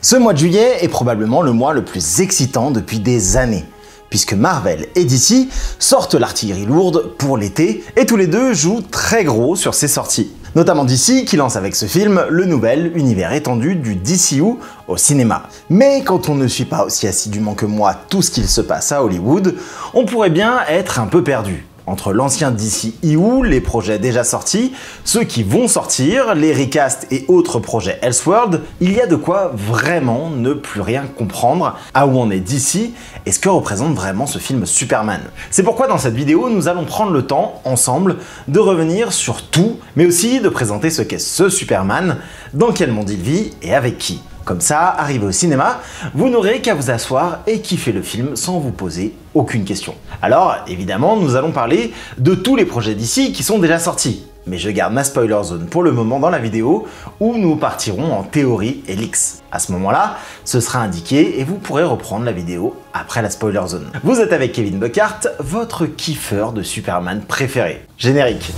Ce mois de juillet est probablement le mois le plus excitant depuis des années, puisque Marvel et DC sortent l'artillerie lourde pour l'été et tous les deux jouent très gros sur ces sorties. Notamment DC qui lance avec ce film le nouvel univers étendu du DCU au cinéma. Mais quand on ne suit pas aussi assidûment que moi tout ce qu'il se passe à Hollywood, on pourrait bien être un peu perdu. Entre l'ancien DCEU, les projets déjà sortis, ceux qui vont sortir, les recasts et autres projets Elseworld, il y a de quoi vraiment ne plus rien comprendre à où en est DC et ce que représente vraiment ce film Superman. C'est pourquoi dans cette vidéo, nous allons prendre le temps, ensemble, de revenir sur tout, mais aussi de présenter ce qu'est ce Superman, dans quel monde il vit et avec qui. Comme ça, arrivé au cinéma, vous n'aurez qu'à vous asseoir et kiffer le film sans vous poser aucune question. Alors, évidemment, nous allons parler de tous les projets d'ici qui sont déjà sortis. Mais je garde ma spoiler zone pour le moment dans la vidéo où nous partirons en théorie et leaks. À ce moment-là, ce sera indiqué et vous pourrez reprendre la vidéo après la spoiler zone. Vous êtes avec Kevin Buckart, votre kiffeur de Superman préféré. Générique.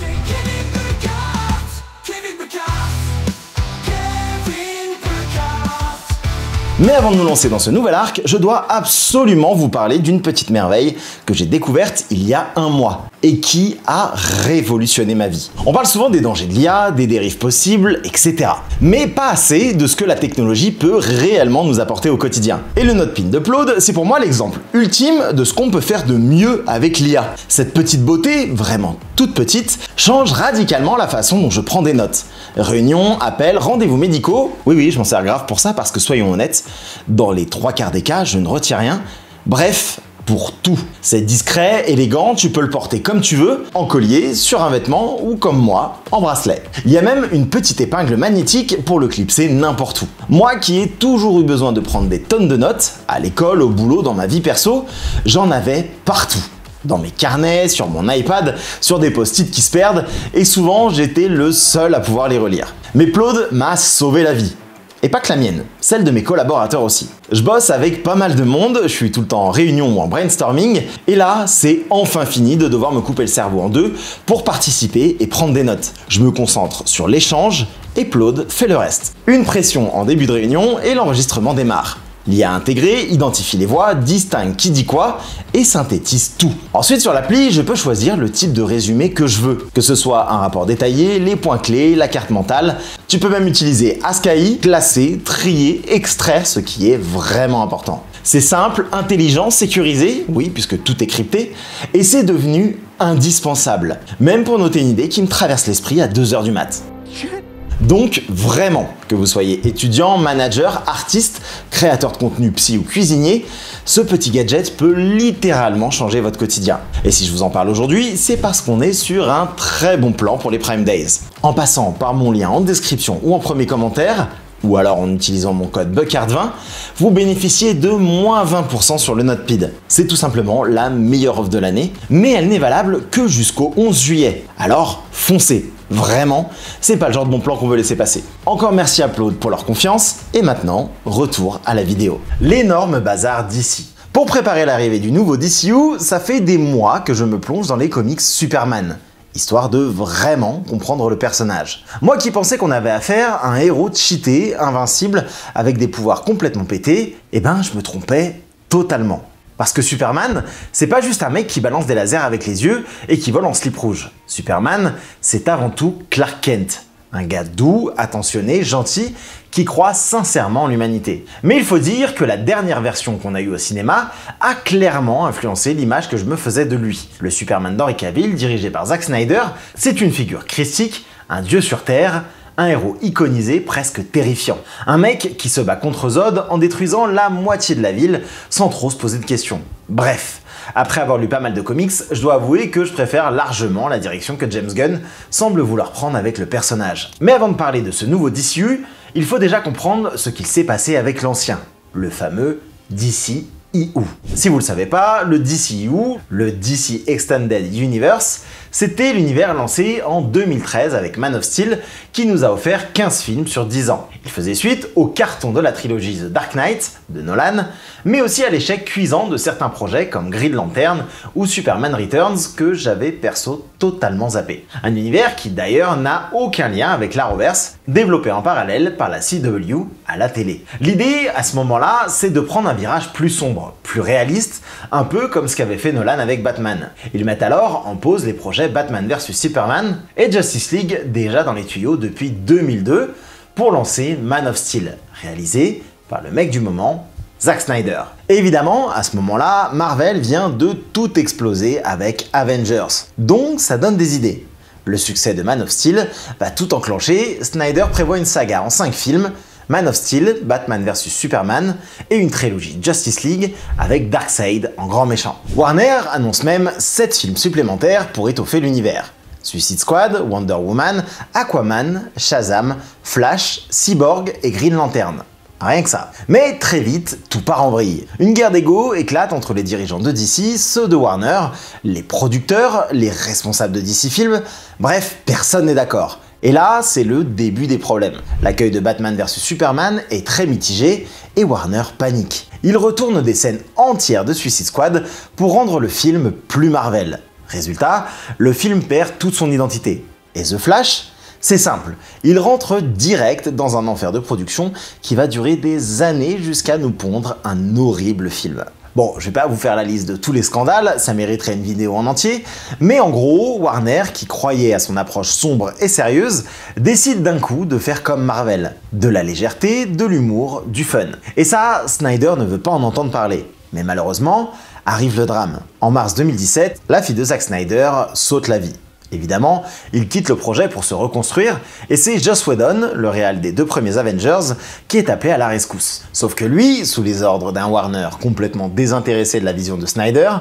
Mais avant de nous lancer dans ce nouvel arc, je dois absolument vous parler d'une petite merveille que j'ai découverte il y a un mois et qui a révolutionné ma vie. On parle souvent des dangers de l'IA, des dérives possibles, etc. Mais pas assez de ce que la technologie peut réellement nous apporter au quotidien. Et le Notepin de Plaude, c'est pour moi l'exemple ultime de ce qu'on peut faire de mieux avec l'IA. Cette petite beauté, vraiment toute petite, change radicalement la façon dont je prends des notes. Réunions, appels, rendez-vous médicaux, oui, je m'en sers grave pour ça parce que soyons honnêtes, dans les 3/4 des cas, je ne retiens rien. Bref, pour tout. C'est discret, élégant, tu peux le porter comme tu veux, en collier, sur un vêtement ou comme moi, en bracelet. Il y a même une petite épingle magnétique pour le clipser n'importe où. Moi qui ai toujours eu besoin de prendre des tonnes de notes, à l'école, au boulot, dans ma vie perso, j'en avais partout. Dans mes carnets, sur mon iPad, sur des post-it qui se perdent, et souvent j'étais le seul à pouvoir les relire. Mais Plaude m'a sauvé la vie. Et pas que la mienne, celle de mes collaborateurs aussi. Je bosse avec pas mal de monde, je suis tout le temps en réunion ou en brainstorming, et là, c'est enfin fini de devoir me couper le cerveau en deux pour participer et prendre des notes. Je me concentre sur l'échange, et Plaude fait le reste. Une pression en début de réunion, et l'enregistrement démarre. L'IA intégrée identifie les voix, distingue qui dit quoi et synthétise tout. Ensuite sur l'appli, je peux choisir le type de résumé que je veux. Que ce soit un rapport détaillé, les points clés, la carte mentale. Tu peux même utiliser AskAI, classer, trier, extraire ce qui est vraiment important. C'est simple, intelligent, sécurisé, oui puisque tout est crypté, et c'est devenu indispensable. Même pour noter une idée qui me traverse l'esprit à 2 h du mat'. Donc vraiment, que vous soyez étudiant, manager, artiste, créateur de contenu, psy ou cuisinier, ce petit gadget peut littéralement changer votre quotidien. Et si je vous en parle aujourd'hui, c'est parce qu'on est sur un très bon plan pour les Prime Days. En passant par mon lien en description ou en premier commentaire, ou alors en utilisant mon code BUCKART20, vous bénéficiez de moins 20% sur le Notepid. C'est tout simplement la meilleure offre de l'année, mais elle n'est valable que jusqu'au 11 juillet. Alors foncez! Vraiment, c'est pas le genre de bon plan qu'on veut laisser passer. Encore merci à Plaude pour leur confiance, et maintenant, retour à la vidéo. L'énorme bazar d'ici. Pour préparer l'arrivée du nouveau DCU, ça fait des mois que je me plonge dans les comics Superman, histoire de vraiment comprendre le personnage. Moi qui pensais qu'on avait affaire à un héros cheaté, invincible, avec des pouvoirs complètement pétés, eh ben je me trompais totalement. Parce que Superman, c'est pas juste un mec qui balance des lasers avec les yeux et qui vole en slip rouge. Superman, c'est avant tout Clark Kent. Un gars doux, attentionné, gentil, qui croit sincèrement en l'humanité. Mais il faut dire que la dernière version qu'on a eue au cinéma a clairement influencé l'image que je me faisais de lui. Le Superman d'Henry Cavill, dirigé par Zack Snyder, c'est une figure christique, un dieu sur Terre, un héros iconisé presque terrifiant. Un mec qui se bat contre Zod en détruisant la moitié de la ville sans trop se poser de questions. Bref, après avoir lu pas mal de comics, je dois avouer que je préfère largement la direction que James Gunn semble vouloir prendre avec le personnage. Mais avant de parler de ce nouveau DCU, il faut déjà comprendre ce qu'il s'est passé avec l'ancien, le fameux DCEU. Si vous le savez pas, le DCEU, le DC Extended Universe, C'était l'univers lancé en 2013 avec Man of Steel qui nous a offert 15 films sur 10 ans. Il faisait suite au carton de la trilogie The Dark Knight de Nolan, mais aussi à l'échec cuisant de certains projets comme Green Lantern ou Superman Returns que j'avais perso totalement zappé. Un univers qui d'ailleurs n'a aucun lien avec l'Arrowverse, développé en parallèle par la CW à la télé. L'idée à ce moment-là, c'est de prendre un virage plus sombre, plus réaliste, un peu comme ce qu'avait fait Nolan avec Batman. Ils mettent alors en pause les projets Batman vs Superman et Justice League déjà dans les tuyaux depuis 2002 pour lancer Man of Steel, réalisé par le mec du moment, Zack Snyder. Et évidemment, à ce moment-là, Marvel vient de tout exploser avec Avengers. Donc ça donne des idées. Le succès de Man of Steel va tout enclencher, Snyder prévoit une saga en 5 films, Man of Steel, Batman vs Superman et une trilogie Justice League avec Darkseid en grand méchant. Warner annonce même 7 films supplémentaires pour étoffer l'univers. Suicide Squad, Wonder Woman, Aquaman, Shazam, Flash, Cyborg et Green Lantern. Rien que ça. Mais très vite, tout part en vrille. Une guerre d'ego éclate entre les dirigeants de DC, ceux de Warner, les producteurs, les responsables de DC Films, bref, personne n'est d'accord. Et là, c'est le début des problèmes. L'accueil de Batman vs Superman est très mitigé et Warner panique. Il retourne des scènes entières de Suicide Squad pour rendre le film plus Marvel. Résultat, le film perd toute son identité. Et The Flash ? C'est simple, il rentre direct dans un enfer de production qui va durer des années jusqu'à nous pondre un horrible film. Bon, je vais pas vous faire la liste de tous les scandales, ça mériterait une vidéo en entier, mais en gros, Warner, qui croyait à son approche sombre et sérieuse, décide d'un coup de faire comme Marvel. De la légèreté, de l'humour, du fun. Et ça, Snyder ne veut pas en entendre parler. Mais malheureusement, arrive le drame. En mars 2017, la fille de Zack Snyder saute la vie. Évidemment, il quitte le projet pour se reconstruire, et c'est Joss Whedon, le réal des 2 premiers Avengers, qui est appelé à la rescousse. Sauf que lui, sous les ordres d'un Warner complètement désintéressé de la vision de Snyder,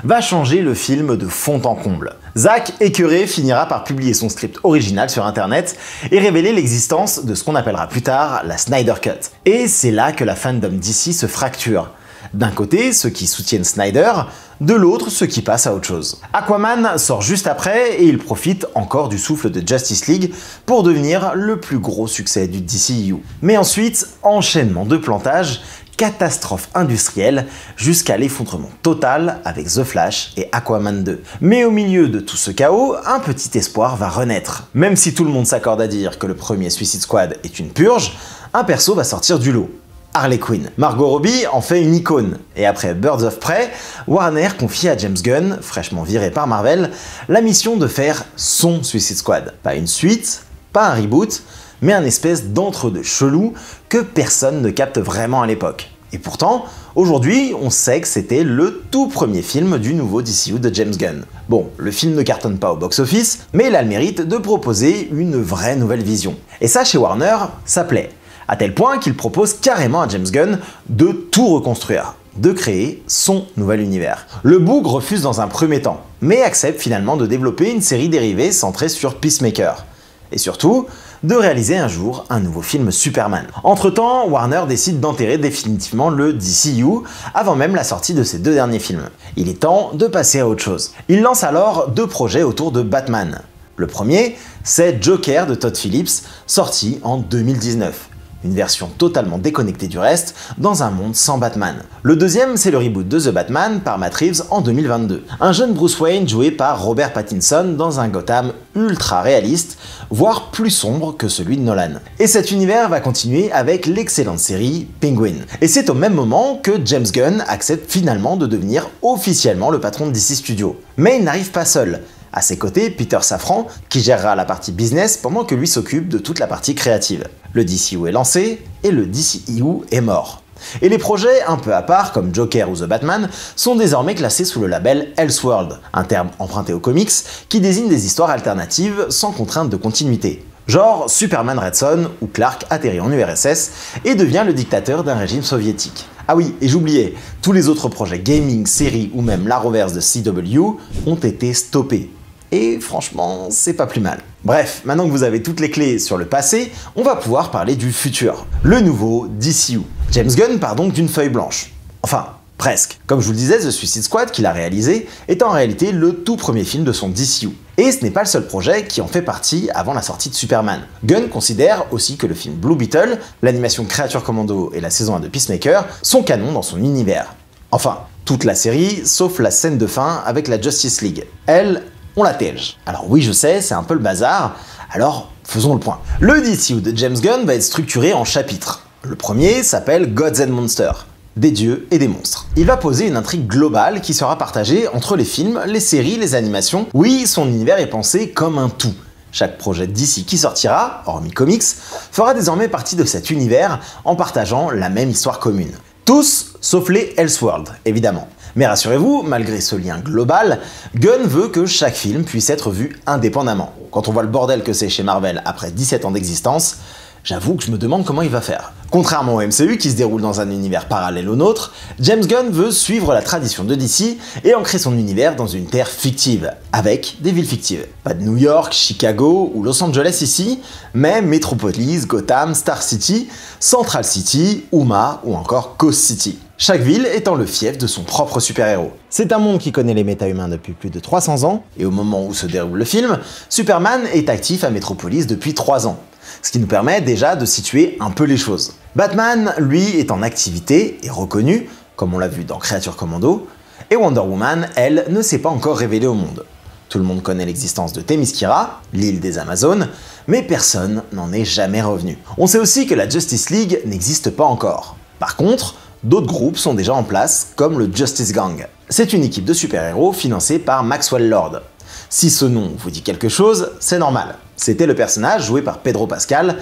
va changer le film de fond en comble. Zack, écœuré, finira par publier son script original sur internet et révéler l'existence de ce qu'on appellera plus tard la Snyder Cut. Et c'est là que la fandom DC se fracture. D'un côté, ceux qui soutiennent Snyder, de l'autre, ceux qui passent à autre chose. Aquaman sort juste après et il profite encore du souffle de Justice League pour devenir le plus gros succès du DCU. Mais ensuite, enchaînement de plantages, catastrophe industrielle, jusqu'à l'effondrement total avec The Flash et Aquaman 2. Mais au milieu de tout ce chaos, un petit espoir va renaître. Même si tout le monde s'accorde à dire que le premier Suicide Squad est une purge, un perso va sortir du lot. Harley Quinn. Margot Robbie en fait une icône, et après Birds of Prey, Warner confie à James Gunn, fraîchement viré par Marvel, la mission de faire son Suicide Squad. Pas une suite, pas un reboot, mais un espèce d'entre-deux chelou que personne ne capte vraiment à l'époque. Et pourtant, aujourd'hui, on sait que c'était le tout premier film du nouveau DCU de James Gunn. Bon, le film ne cartonne pas au box-office, mais il a le mérite de proposer une vraie nouvelle vision. Et ça, chez Warner, ça plaît. À tel point qu'il propose carrément à James Gunn de tout reconstruire, de créer son nouvel univers. Le bougre refuse dans un premier temps, mais accepte finalement de développer une série dérivée centrée sur Peacemaker. Et surtout, de réaliser un jour un nouveau film Superman. Entre-temps, Warner décide d'enterrer définitivement le DCU avant même la sortie de ses 2 derniers films. Il est temps de passer à autre chose. Il lance alors 2 projets autour de Batman. Le premier, c'est Joker de Todd Phillips, sorti en 2019. Une version totalement déconnectée du reste, dans un monde sans Batman. Le deuxième, c'est le reboot de The Batman par Matt Reeves en 2022. Un jeune Bruce Wayne joué par Robert Pattinson dans un Gotham ultra réaliste, voire plus sombre que celui de Nolan. Et cet univers va continuer avec l'excellente série Penguin. Et c'est au même moment que James Gunn accepte finalement de devenir officiellement le patron de DC Studios. Mais il n'arrive pas seul. À ses côtés, Peter Safran, qui gérera la partie business pendant que lui s'occupe de toute la partie créative. Le DCU est lancé et le DCEU est mort. Et les projets un peu à part, comme Joker ou The Batman, sont désormais classés sous le label Elseworld, un terme emprunté aux comics qui désigne des histoires alternatives sans contrainte de continuité. Genre Superman Red Son, où Clark atterrit en URSS et devient le dictateur d'un régime soviétique. Ah oui, et j'oubliais, tous les autres projets gaming, séries ou même l'Arrowverse de CW ont été stoppés. Et franchement, c'est pas plus mal. Bref, maintenant que vous avez toutes les clés sur le passé, on va pouvoir parler du futur. Le nouveau DCU. James Gunn part donc d'une feuille blanche. Enfin, Presque. Comme je vous le disais, The Suicide Squad qu'il a réalisé est en réalité le tout premier film de son DCU. Et ce n'est pas le seul projet qui en fait partie avant la sortie de Superman. Gunn considère aussi que le film Blue Beetle, l'animation Creature Commando et la saison 1 de Peacemaker sont canons dans son univers. Enfin, toute la série, sauf la scène de fin avec la Justice League. Elle, on la tège. Alors oui, je sais, c'est un peu le bazar, alors faisons le point. Le DCU de James Gunn va être structuré en chapitres. Le premier s'appelle Gods and Monsters, des dieux et des monstres. Il va poser une intrigue globale qui sera partagée entre les films, les séries, les animations. Oui, son univers est pensé comme un tout. Chaque projet d'ici qui sortira, hormis comics, fera désormais partie de cet univers en partageant la même histoire commune. Tous, sauf les Elseworlds, évidemment. Mais rassurez-vous, malgré ce lien global, Gunn veut que chaque film puisse être vu indépendamment. Quand on voit le bordel que c'est chez Marvel après 17 ans d'existence, j'avoue que je me demande comment il va faire. Contrairement au MCU qui se déroule dans un univers parallèle au nôtre, James Gunn veut suivre la tradition de DC et ancrer son univers dans une terre fictive, avec des villes fictives. Pas de New York, Chicago ou Los Angeles ici, mais Metropolis, Gotham, Star City, Central City, Uma ou encore Coast City. Chaque ville étant le fief de son propre super-héros. C'est un monde qui connaît les méta-humains depuis plus de 300 ans, et au moment où se déroule le film, Superman est actif à Metropolis depuis 3 ans. Ce qui nous permet déjà de situer un peu les choses. Batman, lui, est en activité et reconnu, comme on l'a vu dans Creature Commando, et Wonder Woman, elle, ne s'est pas encore révélée au monde. Tout le monde connaît l'existence de Themyscira, l'île des Amazones, mais personne n'en est jamais revenu. On sait aussi que la Justice League n'existe pas encore. Par contre, d'autres groupes sont déjà en place, comme le Justice Gang. C'est une équipe de super-héros financée par Maxwell Lord. Si ce nom vous dit quelque chose, c'est normal. C'était le personnage joué par Pedro Pascal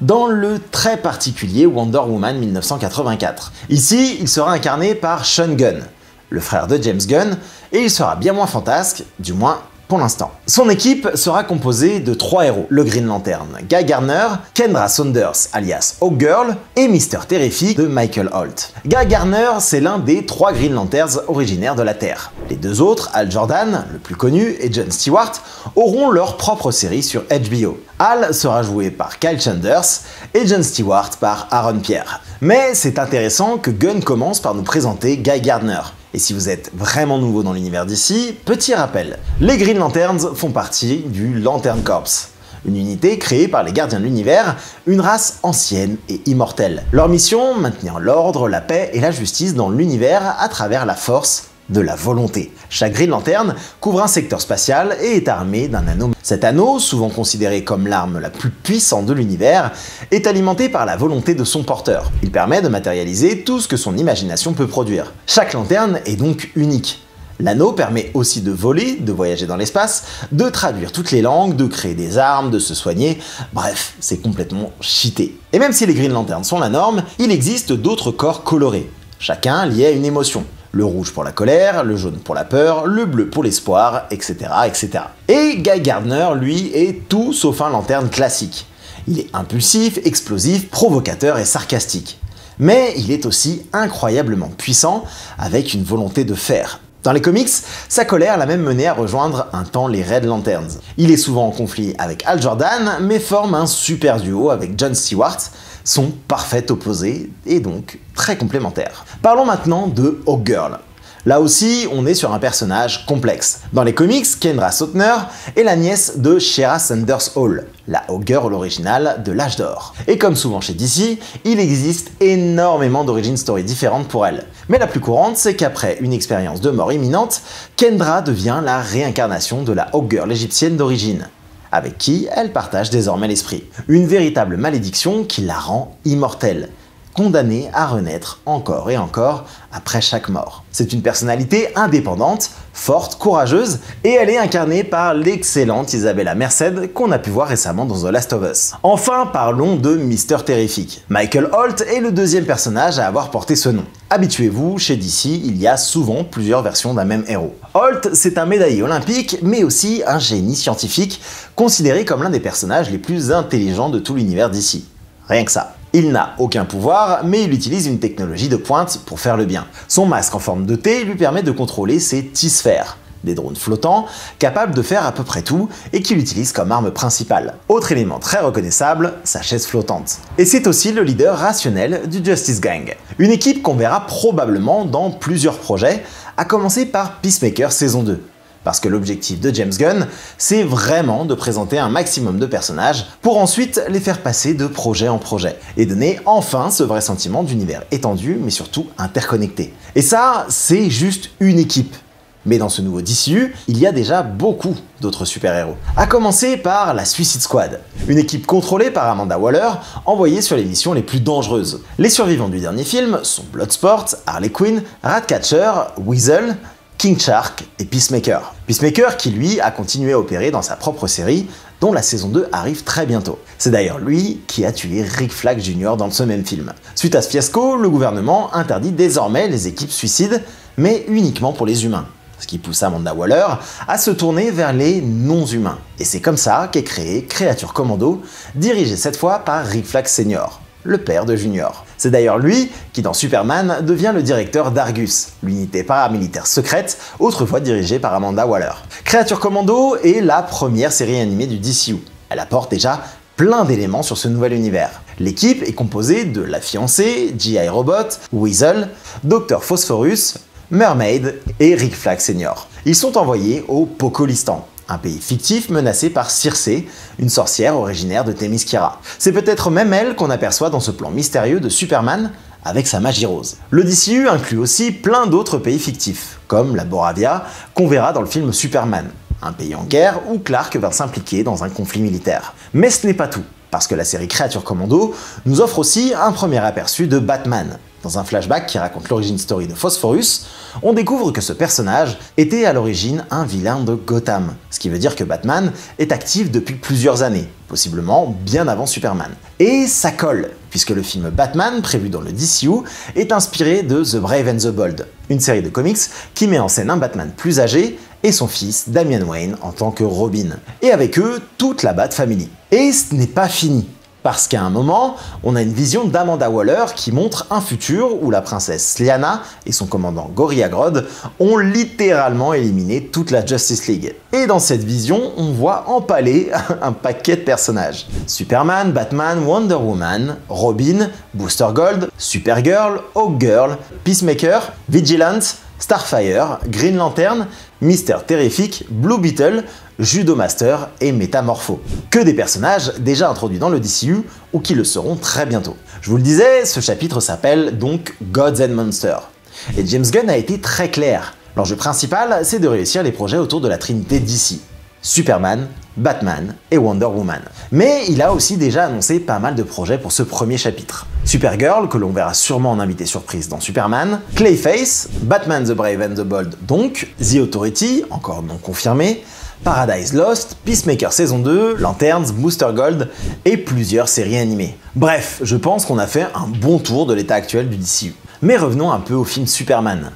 dans le très particulier Wonder Woman 1984. Ici, il sera incarné par Sean Gunn, le frère de James Gunn, et il sera bien moins fantasque, du moins pour l'instant. Son équipe sera composée de 3 héros, le Green Lantern Guy Gardner, Kendra Saunders alias Hawkgirl et Mister Terrific de Michael Holt. Guy Gardner, c'est l'un des 3 Green Lanterns originaires de la Terre. Les 2 autres, Hal Jordan, le plus connu, et John Stewart, auront leur propre série sur HBO. Hal sera joué par Kyle Chandler et John Stewart par Aaron Pierre. Mais c'est intéressant que Gunn commence par nous présenter Guy Gardner. Et si vous êtes vraiment nouveau dans l'univers d'ici, petit rappel, les Green Lanterns font partie du Lantern Corps, une unité créée par les gardiens de l'univers, une race ancienne et immortelle. Leur mission, maintenir l'ordre, la paix et la justice dans l'univers à travers la force de la volonté. Chaque Green Lantern couvre un secteur spatial et est armé d'un anneau. Cet anneau, souvent considéré comme l'arme la plus puissante de l'univers, est alimenté par la volonté de son porteur. Il permet de matérialiser tout ce que son imagination peut produire. Chaque lanterne est donc unique. L'anneau permet aussi de voler, de voyager dans l'espace, de traduire toutes les langues, de créer des armes, de se soigner, bref, c'est complètement cheaté. Et même si les Green Lanterns sont la norme, il existe d'autres corps colorés, chacun lié à une émotion. Le rouge pour la colère, le jaune pour la peur, le bleu pour l'espoir, etc., etc. Et Guy Gardner, lui, est tout sauf un lanterne classique. Il est impulsif, explosif, provocateur et sarcastique. Mais il est aussi incroyablement puissant, avec une volonté de faire. Dans les comics, sa colère l'a même mené à rejoindre un temps les Red Lanterns. Il est souvent en conflit avec Hal Jordan, mais forme un super duo avec John Stewart, son parfait opposé et donc très complémentaires. Parlons maintenant de Hawkgirl. Là aussi, on est sur un personnage complexe. Dans les comics, Kendra Saunders est la nièce de Shera Sanders Hall, la Hawkgirl originale de l'Âge d'Or. Et comme souvent chez DC, il existe énormément d'origin stories différentes pour elle. Mais la plus courante, c'est qu'après une expérience de mort imminente, Kendra devient la réincarnation de la Hawkgirl égyptienne d'origine, avec qui elle partage désormais l'esprit. Une véritable malédiction qui la rend immortelle, condamnée à renaître encore et encore après chaque mort. C'est une personnalité indépendante, forte, courageuse, et elle est incarnée par l'excellente Isabella Merced qu'on a pu voir récemment dans The Last of Us. Enfin, parlons de Mister Terrific. Michael Holt est le deuxième personnage à avoir porté ce nom. Habituez-vous, chez DC, il y a souvent plusieurs versions d'un même héros. Holt, c'est un médaillé olympique, mais aussi un génie scientifique, considéré comme l'un des personnages les plus intelligents de tout l'univers DC. Rien que ça. Il n'a aucun pouvoir, mais il utilise une technologie de pointe pour faire le bien. Son masque en forme de T lui permet de contrôler ses T-sphères, des drones flottants, capables de faire à peu près tout et qu'il utilise comme arme principale. Autre élément très reconnaissable, sa chaise flottante. Et c'est aussi le leader rationnel du Justice Gang. Une équipe qu'on verra probablement dans plusieurs projets, à commencer par Peacemaker saison 2. Parce que l'objectif de James Gunn, c'est vraiment de présenter un maximum de personnages pour ensuite les faire passer de projet en projet et donner enfin ce vrai sentiment d'univers étendu mais surtout interconnecté. Et ça, c'est juste une équipe. Mais dans ce nouveau DCU, il y a déjà beaucoup d'autres super-héros. À commencer par la Suicide Squad, une équipe contrôlée par Amanda Waller, envoyée sur les missions les plus dangereuses. Les survivants du dernier film sont Bloodsport, Harley Quinn, Ratcatcher, Weasel, King Shark et Peacemaker. Peacemaker qui lui a continué à opérer dans sa propre série, dont la saison 2 arrive très bientôt. C'est d'ailleurs lui qui a tué Rick Flag Jr. dans ce même film. Suite à ce fiasco, le gouvernement interdit désormais les équipes suicides, mais uniquement pour les humains. Ce qui pousse Amanda Waller à se tourner vers les non-humains. Et c'est comme ça qu'est créé Creature Commando, dirigé cette fois par Rick Flag Sr., le père de Junior. C'est d'ailleurs lui qui, dans Superman, devient le directeur d'Argus, l'unité paramilitaire secrète, autrefois dirigée par Amanda Waller. Creature Commando est la première série animée du DCU. Elle apporte déjà plein d'éléments sur ce nouvel univers. L'équipe est composée de la fiancée, G.I. Robot, Weasel, Dr. Phosphorus, Mermaid et Rick Flag Sr. Ils sont envoyés au Pocolistan, un pays fictif menacé par Circé, une sorcière originaire de Themyscira. C'est peut-être même elle qu'on aperçoit dans ce plan mystérieux de Superman avec sa magie rose. Le DCU inclut aussi plein d'autres pays fictifs, comme la Boravia, qu'on verra dans le film Superman, un pays en guerre où Clark va s'impliquer dans un conflit militaire. Mais ce n'est pas tout, parce que la série Creature Commando nous offre aussi un premier aperçu de Batman. Dans un flashback qui raconte l'origine story de Phosphorus, on découvre que ce personnage était à l'origine un vilain de Gotham, ce qui veut dire que Batman est actif depuis plusieurs années, possiblement bien avant Superman. Et ça colle, puisque le film Batman, prévu dans le DCU, est inspiré de The Brave and the Bold, une série de comics qui met en scène un Batman plus âgé et son fils Damian Wayne en tant que Robin. Et avec eux, toute la Bat Family. Et ce n'est pas fini. Parce qu'à un moment, on a une vision d'Amanda Waller qui montre un futur où la princesse Lyanna et son commandant Gorilla Grodd ont littéralement éliminé toute la Justice League. Et dans cette vision, on voit empaler un paquet de personnages. Superman, Batman, Wonder Woman, Robin, Booster Gold, Supergirl, Hawkgirl, Peacemaker, Vigilante, Starfire, Green Lantern, Mister Terrific, Blue Beetle, Judomaster et Métamorpho. Que des personnages déjà introduits dans le DCU ou qui le seront très bientôt. Je vous le disais, ce chapitre s'appelle donc Gods and Monsters. Et James Gunn a été très clair. L'enjeu principal, c'est de réussir les projets autour de la trinité DC. Superman, Batman et Wonder Woman. Mais il a aussi déjà annoncé pas mal de projets pour ce premier chapitre. Supergirl, que l'on verra sûrement en invité surprise dans Superman, Clayface, Batman the Brave and the Bold donc, The Authority, encore non confirmé, Paradise Lost, Peacemaker saison 2, Lanterns, Booster Gold et plusieurs séries animées. Bref, je pense qu'on a fait un bon tour de l'état actuel du DCU. Mais revenons un peu au film Superman.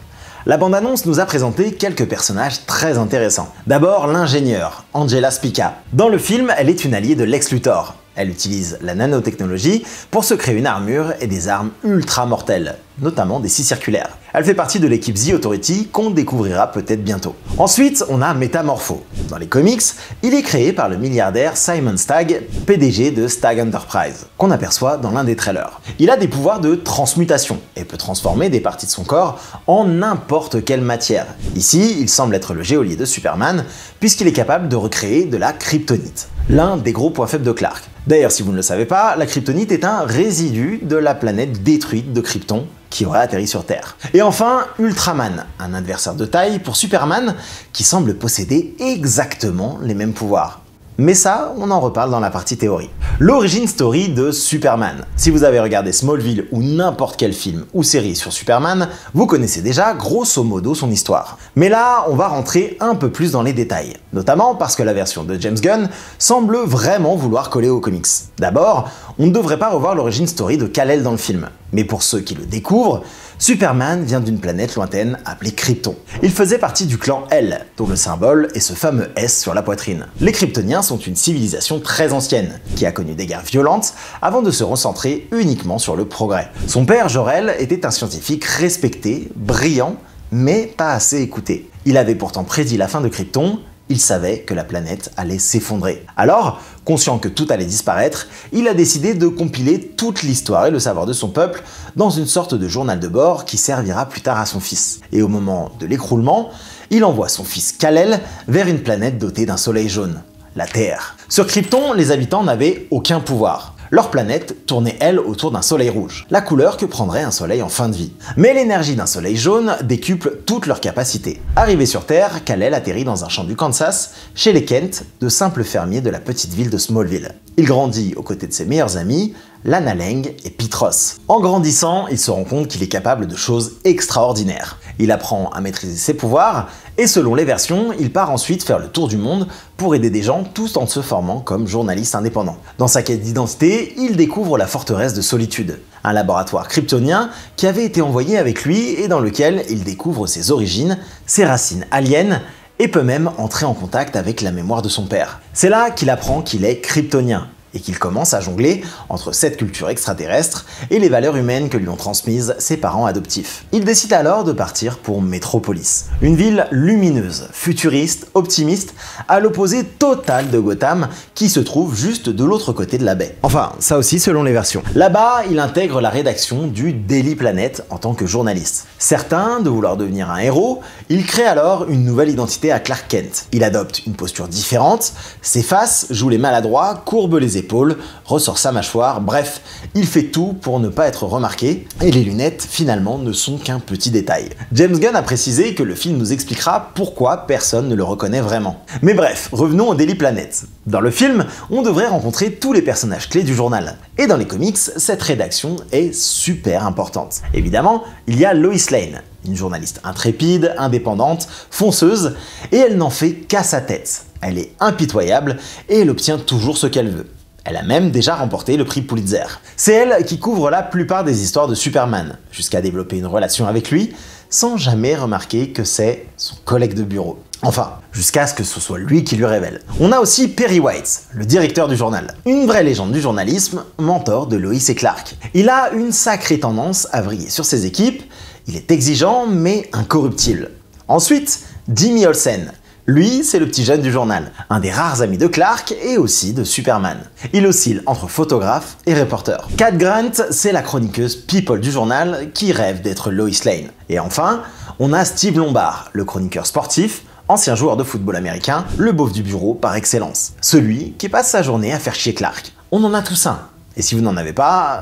La bande-annonce nous a présenté quelques personnages très intéressants. D'abord l'ingénieure, Angela Spica. Dans le film, elle est une alliée de Lex Luthor. Elle utilise la nanotechnologie pour se créer une armure et des armes ultra mortelles, notamment des scies circulaires. Elle fait partie de l'équipe The Authority qu'on découvrira peut-être bientôt. Ensuite, on a Métamorpho. Dans les comics, il est créé par le milliardaire Simon Stagg, PDG de Stagg Enterprise, qu'on aperçoit dans l'un des trailers. Il a des pouvoirs de transmutation et peut transformer des parties de son corps en n'importe quelle matière. Ici, il semble être le geôlier de Superman, puisqu'il est capable de recréer de la kryptonite, l'un des gros points faibles de Clark. D'ailleurs, si vous ne le savez pas, la kryptonite est un résidu de la planète détruite de Krypton qui aurait atterri sur Terre. Et enfin, Ultraman, un adversaire de taille pour Superman qui semble posséder exactement les mêmes pouvoirs. Mais ça, on en reparle dans la partie théorie. L'origin story de Superman. Si vous avez regardé Smallville ou n'importe quel film ou série sur Superman, vous connaissez déjà grosso modo son histoire. Mais là, on va rentrer un peu plus dans les détails. Notamment parce que la version de James Gunn semble vraiment vouloir coller aux comics. D'abord, on ne devrait pas revoir l'origin story de Kal-El dans le film. Mais pour ceux qui le découvrent, Superman vient d'une planète lointaine appelée Krypton. Il faisait partie du clan L, dont le symbole est ce fameux S sur la poitrine. Les Kryptoniens sont une civilisation très ancienne, qui a connu des guerres violentes avant de se recentrer uniquement sur le progrès. Son père, Jor-El, était un scientifique respecté, brillant, mais pas assez écouté. Il avait pourtant prédit la fin de Krypton, il savait que la planète allait s'effondrer. Alors, conscient que tout allait disparaître, il a décidé de compiler toute l'histoire et le savoir de son peuple dans une sorte de journal de bord qui servira plus tard à son fils. Et au moment de l'écroulement, il envoie son fils Kal-El vers une planète dotée d'un soleil jaune, la Terre. Sur Krypton, les habitants n'avaient aucun pouvoir. Leur planète tournait, elle, autour d'un soleil rouge, la couleur que prendrait un soleil en fin de vie. Mais l'énergie d'un soleil jaune décuple toutes leurs capacités. Arrivé sur Terre, Kal-El atterrit dans un champ du Kansas, chez les Kent, de simples fermiers de la petite ville de Smallville. Il grandit aux côtés de ses meilleurs amis, Lana Lang et Pete Ross. En grandissant, il se rend compte qu'il est capable de choses extraordinaires. Il apprend à maîtriser ses pouvoirs, et selon les versions, il part ensuite faire le tour du monde pour aider des gens tout en se formant comme journaliste indépendant. Dans sa quête d'identité, il découvre la forteresse de Solitude, un laboratoire kryptonien qui avait été envoyé avec lui et dans lequel il découvre ses origines, ses racines aliens, et peut même entrer en contact avec la mémoire de son père. C'est là qu'il apprend qu'il est kryptonien, et qu'il commence à jongler entre cette culture extraterrestre et les valeurs humaines que lui ont transmises ses parents adoptifs. Il décide alors de partir pour Metropolis, une ville lumineuse, futuriste, optimiste, à l'opposé total de Gotham, qui se trouve juste de l'autre côté de la baie. Enfin, ça aussi selon les versions. Là-bas, il intègre la rédaction du Daily Planet en tant que journaliste. Certain de vouloir devenir un héros, il crée alors une nouvelle identité à Clark Kent. Il adopte une posture différente, s'efface, joue les maladroits, courbe les épaules, ressort sa mâchoire, bref, il fait tout pour ne pas être remarqué, et les lunettes, finalement, ne sont qu'un petit détail. James Gunn a précisé que le film nous expliquera pourquoi personne ne le reconnaît vraiment. Mais bref, revenons au Daily Planet. Dans le film, on devrait rencontrer tous les personnages clés du journal. Et dans les comics, cette rédaction est super importante. Évidemment, il y a Lois Lane, une journaliste intrépide, indépendante, fonceuse, et elle n'en fait qu'à sa tête. Elle est impitoyable et elle obtient toujours ce qu'elle veut. Elle a même déjà remporté le prix Pulitzer. C'est elle qui couvre la plupart des histoires de Superman, jusqu'à développer une relation avec lui, sans jamais remarquer que c'est son collègue de bureau. Enfin, jusqu'à ce que ce soit lui qui lui révèle. On a aussi Perry White, le directeur du journal. Une vraie légende du journalisme, mentor de Lois et Clark. Il a une sacrée tendance à vriller sur ses équipes, il est exigeant mais incorruptible. Ensuite, Jimmy Olsen. Lui, c'est le petit jeune du journal, un des rares amis de Clark et aussi de Superman. Il oscille entre photographe et reporter. Cat Grant, c'est la chroniqueuse people du journal qui rêve d'être Lois Lane. Et enfin, on a Steve Lombard, le chroniqueur sportif, ancien joueur de football américain, le beauf du bureau par excellence. Celui qui passe sa journée à faire chier Clark. On en a tous un. Et si vous n'en avez pas,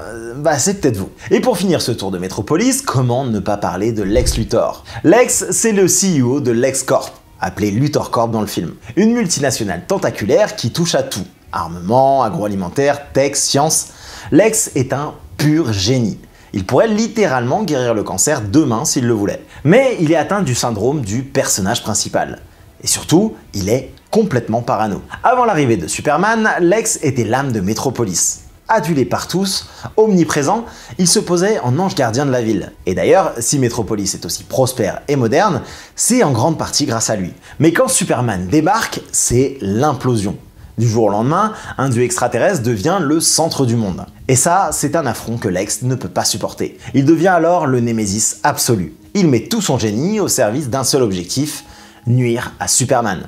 c'est peut-être vous. Et pour finir ce tour de Metropolis, comment ne pas parler de Lex Luthor? Lex, c'est le CEO de LexCorp, appelé Luthor Corp dans le film. Une multinationale tentaculaire qui touche à tout. Armement, agroalimentaire, tech, science. Lex est un pur génie. Il pourrait littéralement guérir le cancer demain s'il le voulait. Mais il est atteint du syndrome du personnage principal. Et surtout, il est complètement parano. Avant l'arrivée de Superman, Lex était l'âme de Metropolis. Adulé par tous, omniprésent, il se posait en ange gardien de la ville. Et d'ailleurs, si Metropolis est aussi prospère et moderne, c'est en grande partie grâce à lui. Mais quand Superman débarque, c'est l'implosion. Du jour au lendemain, un dieu extraterrestre devient le centre du monde. Et ça, c'est un affront que Lex ne peut pas supporter. Il devient alors le némésis absolu. Il met tout son génie au service d'un seul objectif, nuire à Superman.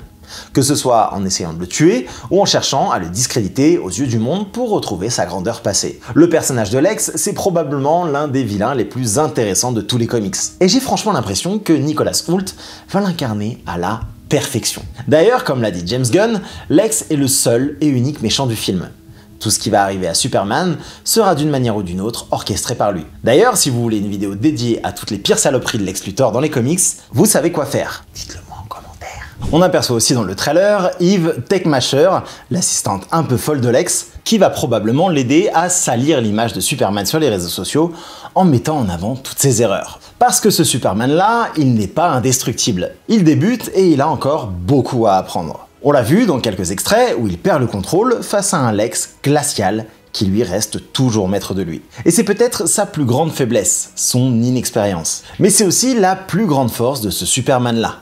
Que ce soit en essayant de le tuer ou en cherchant à le discréditer aux yeux du monde pour retrouver sa grandeur passée. Le personnage de Lex, c'est probablement l'un des vilains les plus intéressants de tous les comics. Et j'ai franchement l'impression que Nicholas Hoult va l'incarner à la perfection. D'ailleurs, comme l'a dit James Gunn, Lex est le seul et unique méchant du film. Tout ce qui va arriver à Superman sera d'une manière ou d'une autre orchestré par lui. D'ailleurs, si vous voulez une vidéo dédiée à toutes les pires saloperies de Lex Luthor dans les comics, vous savez quoi faire. Dites-le moi en commentaire. On aperçoit aussi dans le trailer Eve Techmasher, l'assistante un peu folle de Lex, qui va probablement l'aider à salir l'image de Superman sur les réseaux sociaux en mettant en avant toutes ses erreurs. Parce que ce Superman-là, il n'est pas indestructible. Il débute et il a encore beaucoup à apprendre. On l'a vu dans quelques extraits où il perd le contrôle face à un Lex glacial qui lui reste toujours maître de lui. Et c'est peut-être sa plus grande faiblesse, son inexpérience. Mais c'est aussi la plus grande force de ce Superman-là.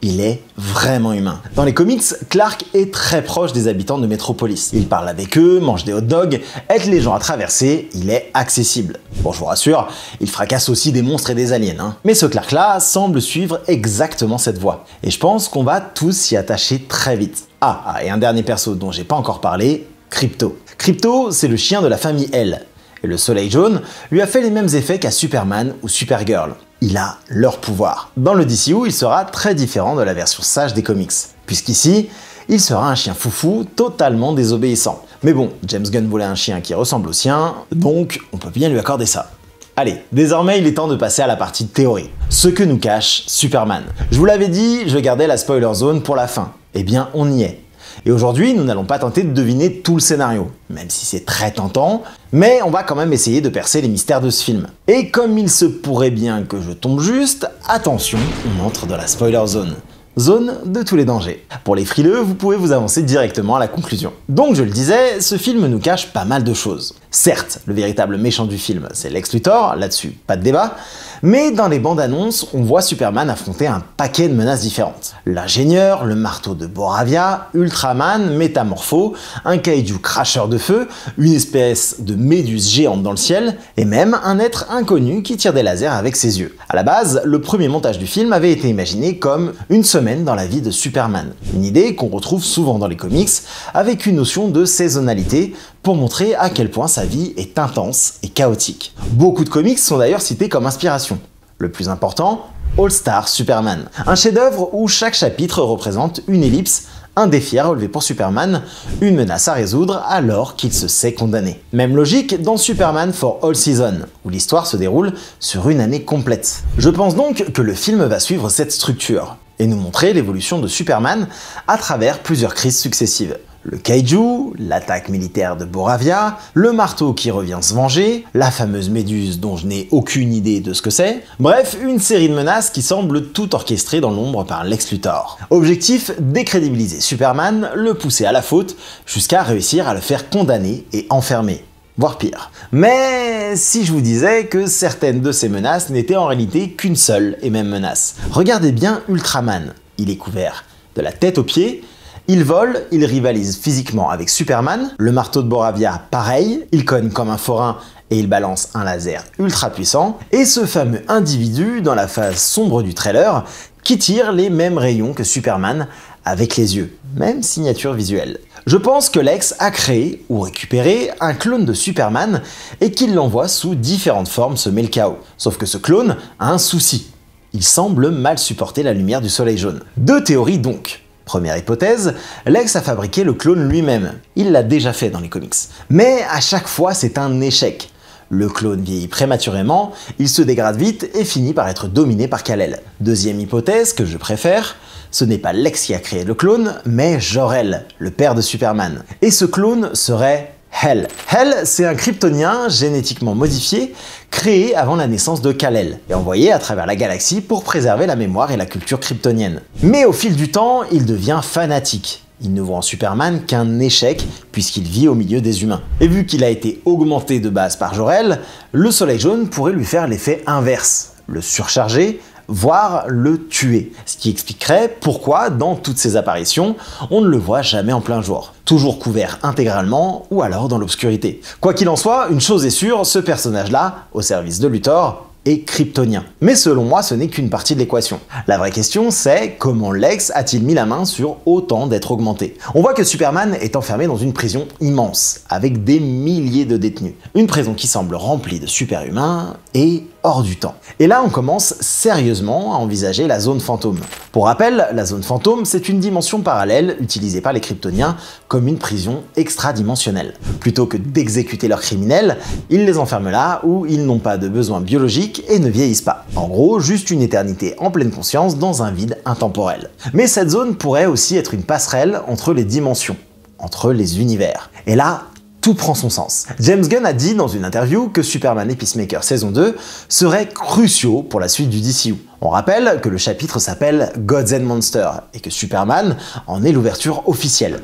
il est vraiment humain. Dans les comics, Clark est très proche des habitants de Metropolis. Il parle avec eux, mange des hot dogs, aide les gens à traverser, il est accessible. Bon, je vous rassure, il fracasse aussi des monstres et des aliens, hein. Mais ce Clark-là semble suivre exactement cette voie. Et je pense qu'on va tous s'y attacher très vite. Ah, et un dernier perso dont j'ai pas encore parlé, Krypto. Krypto, c'est le chien de la famille L. Et le Soleil Jaune lui a fait les mêmes effets qu'à Superman ou Supergirl. Il a leur pouvoir. Dans le DCU, il sera très différent de la version sage des comics, puisqu'ici, il sera un chien foufou totalement désobéissant. Mais bon, James Gunn voulait un chien qui ressemble au sien, donc on peut bien lui accorder ça. Allez, désormais il est temps de passer à la partie théorie. Ce que nous cache Superman. Je vous l'avais dit, je gardais la spoiler zone pour la fin. Eh bien, on y est. Et aujourd'hui, nous n'allons pas tenter de deviner tout le scénario, même si c'est très tentant, mais on va quand même essayer de percer les mystères de ce film. Et comme il se pourrait bien que je tombe juste, attention, on entre dans la spoiler zone. Zone de tous les dangers. Pour les frileux, vous pouvez vous avancer directement à la conclusion. Donc je le disais, ce film nous cache pas mal de choses. Certes, le véritable méchant du film, c'est Lex Luthor, là-dessus, pas de débat, mais dans les bandes annonces, on voit Superman affronter un paquet de menaces différentes. L'ingénieur, le marteau de Boravia, Ultraman, Métamorpho, un kaiju cracheur de feu, une espèce de méduse géante dans le ciel, et même un être inconnu qui tire des lasers avec ses yeux. À la base, le premier montage du film avait été imaginé comme une semaine dans la vie de Superman. Une idée qu'on retrouve souvent dans les comics, avec une notion de saisonnalité, pour montrer à quel point sa vie est intense et chaotique. Beaucoup de comics sont d'ailleurs cités comme inspiration. Le plus important, All Star Superman. Un chef-d'œuvre où chaque chapitre représente une ellipse, un défi à relever pour Superman, une menace à résoudre alors qu'il se sait condamné. Même logique dans Superman for All Season, où l'histoire se déroule sur une année complète. Je pense donc que le film va suivre cette structure, et nous montrer l'évolution de Superman à travers plusieurs crises successives. Le kaiju, l'attaque militaire de Boravia, le marteau qui revient se venger, la fameuse méduse dont je n'ai aucune idée de ce que c'est, bref, une série de menaces qui semblent tout orchestrées dans l'ombre par Lex Luthor. Objectif, décrédibiliser Superman, le pousser à la faute, jusqu'à réussir à le faire condamner et enfermer. Voire pire. Mais si je vous disais que certaines de ces menaces n'étaient en réalité qu'une seule et même menace. Regardez bien Ultraman. Il est couvert de la tête aux pieds, il vole, il rivalise physiquement avec Superman, le marteau de Boravia pareil, il cogne comme un forain et il balance un laser ultra puissant, et ce fameux individu dans la phase sombre du trailer qui tire les mêmes rayons que Superman avec les yeux, même signature visuelle. Je pense que Lex a créé ou récupéré un clone de Superman et qu'il l'envoie sous différentes formes semer le chaos. Sauf que ce clone a un souci. Il semble mal supporter la lumière du Soleil Jaune. Deux théories donc. Première hypothèse, Lex a fabriqué le clone lui-même. Il l'a déjà fait dans les comics. Mais à chaque fois, c'est un échec. Le clone vieillit prématurément, il se dégrade vite et finit par être dominé par Kal-El. Deuxième hypothèse, que je préfère, ce n'est pas Lex qui a créé le clone, mais Jor-El, le père de Superman. Et ce clone serait Hel. Hel, c'est un kryptonien génétiquement modifié, créé avant la naissance de Kal-El, et envoyé à travers la galaxie pour préserver la mémoire et la culture kryptonienne. Mais au fil du temps, il devient fanatique. Il ne voit en Superman qu'un échec, puisqu'il vit au milieu des humains. Et vu qu'il a été augmenté de base par Jor-El, le Soleil Jaune pourrait lui faire l'effet inverse, le surcharger, voire le tuer. Ce qui expliquerait pourquoi, dans toutes ses apparitions, on ne le voit jamais en plein jour. Toujours couvert intégralement, ou alors dans l'obscurité. Quoi qu'il en soit, une chose est sûre, ce personnage-là, au service de Luthor, est kryptonien. Mais selon moi, ce n'est qu'une partie de l'équation. La vraie question, c'est comment Lex a-t-il mis la main sur autant d'êtres augmentés? On voit que Superman est enfermé dans une prison immense, avec des milliers de détenus. Une prison qui semble remplie de super-humains et hors du temps. Et là, on commence sérieusement à envisager la zone fantôme. Pour rappel, la zone fantôme, c'est une dimension parallèle utilisée par les kryptoniens comme une prison extradimensionnelle. Plutôt que d'exécuter leurs criminels, ils les enferment là où ils n'ont pas de besoins biologiques et ne vieillissent pas. En gros, juste une éternité en pleine conscience dans un vide intemporel. Mais cette zone pourrait aussi être une passerelle entre les dimensions, entre les univers. Et là, tout prend son sens. James Gunn a dit dans une interview que Superman et Peacemaker saison 2 seraient cruciaux pour la suite du DCU. On rappelle que le chapitre s'appelle Gods and Monsters et que Superman en est l'ouverture officielle.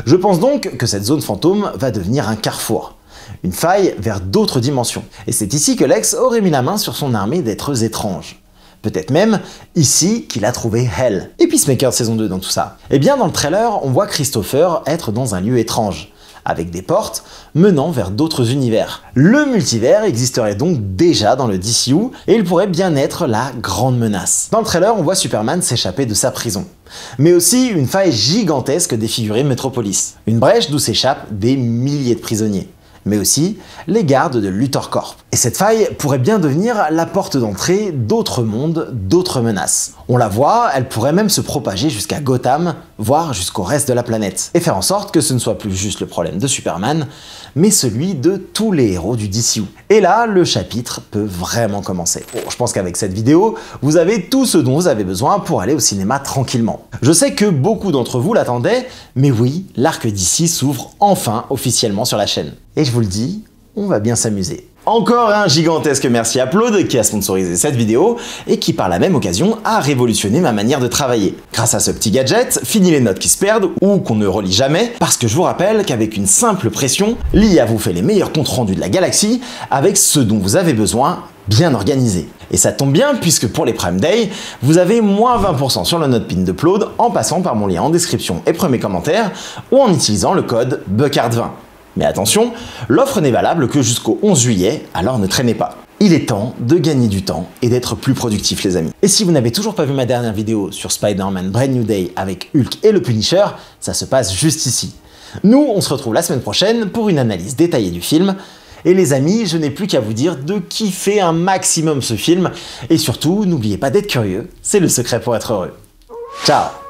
Je pense donc que cette zone fantôme va devenir un carrefour, une faille vers d'autres dimensions. Et c'est ici que Lex aurait mis la main sur son armée d'êtres étranges. Peut-être même ici qu'il a trouvé Hell. Et Peacemaker saison 2 dans tout ça. Eh bien dans le trailer, on voit Christopher être dans un lieu étrange, avec des portes menant vers d'autres univers. Le multivers existerait donc déjà dans le DCU et il pourrait bien être la grande menace. Dans le trailer, on voit Superman s'échapper de sa prison, mais aussi une faille gigantesque défigurer Metropolis, une brèche d'où s'échappent des milliers de prisonniers, mais aussi les gardes de Luthor Corp. Et cette faille pourrait bien devenir la porte d'entrée d'autres mondes, d'autres menaces. On la voit, elle pourrait même se propager jusqu'à Gotham, voire jusqu'au reste de la planète, et faire en sorte que ce ne soit plus juste le problème de Superman, mais celui de tous les héros du DCU. Et là, le chapitre peut vraiment commencer. Bon, je pense qu'avec cette vidéo, vous avez tout ce dont vous avez besoin pour aller au cinéma tranquillement. Je sais que beaucoup d'entre vous l'attendaient, mais oui, l'arc DC s'ouvre enfin officiellement sur la chaîne. Et je vous le dis, on va bien s'amuser. Encore un gigantesque merci à Upload qui a sponsorisé cette vidéo et qui par la même occasion a révolutionné ma manière de travailler. Grâce à ce petit gadget, fini les notes qui se perdent ou qu'on ne relit jamais, parce que je vous rappelle qu'avec une simple pression, l'IA vous fait les meilleurs comptes rendus de la galaxie avec ce dont vous avez besoin bien organisé. Et ça tombe bien puisque pour les Prime Day, vous avez moins 20% sur le Notepin d'Upload en passant par mon lien en description et premier commentaire ou en utilisant le code BUCKHARD20. Mais attention, l'offre n'est valable que jusqu'au 11 juillet, alors ne traînez pas. Il est temps de gagner du temps et d'être plus productif les amis. Et si vous n'avez toujours pas vu ma dernière vidéo sur Spider-Man Brand New Day avec Hulk et le Punisher, ça se passe juste ici. Nous, on se retrouve la semaine prochaine pour une analyse détaillée du film. Et les amis, je n'ai plus qu'à vous dire de kiffer un maximum ce film. Et surtout, n'oubliez pas d'être curieux, c'est le secret pour être heureux. Ciao!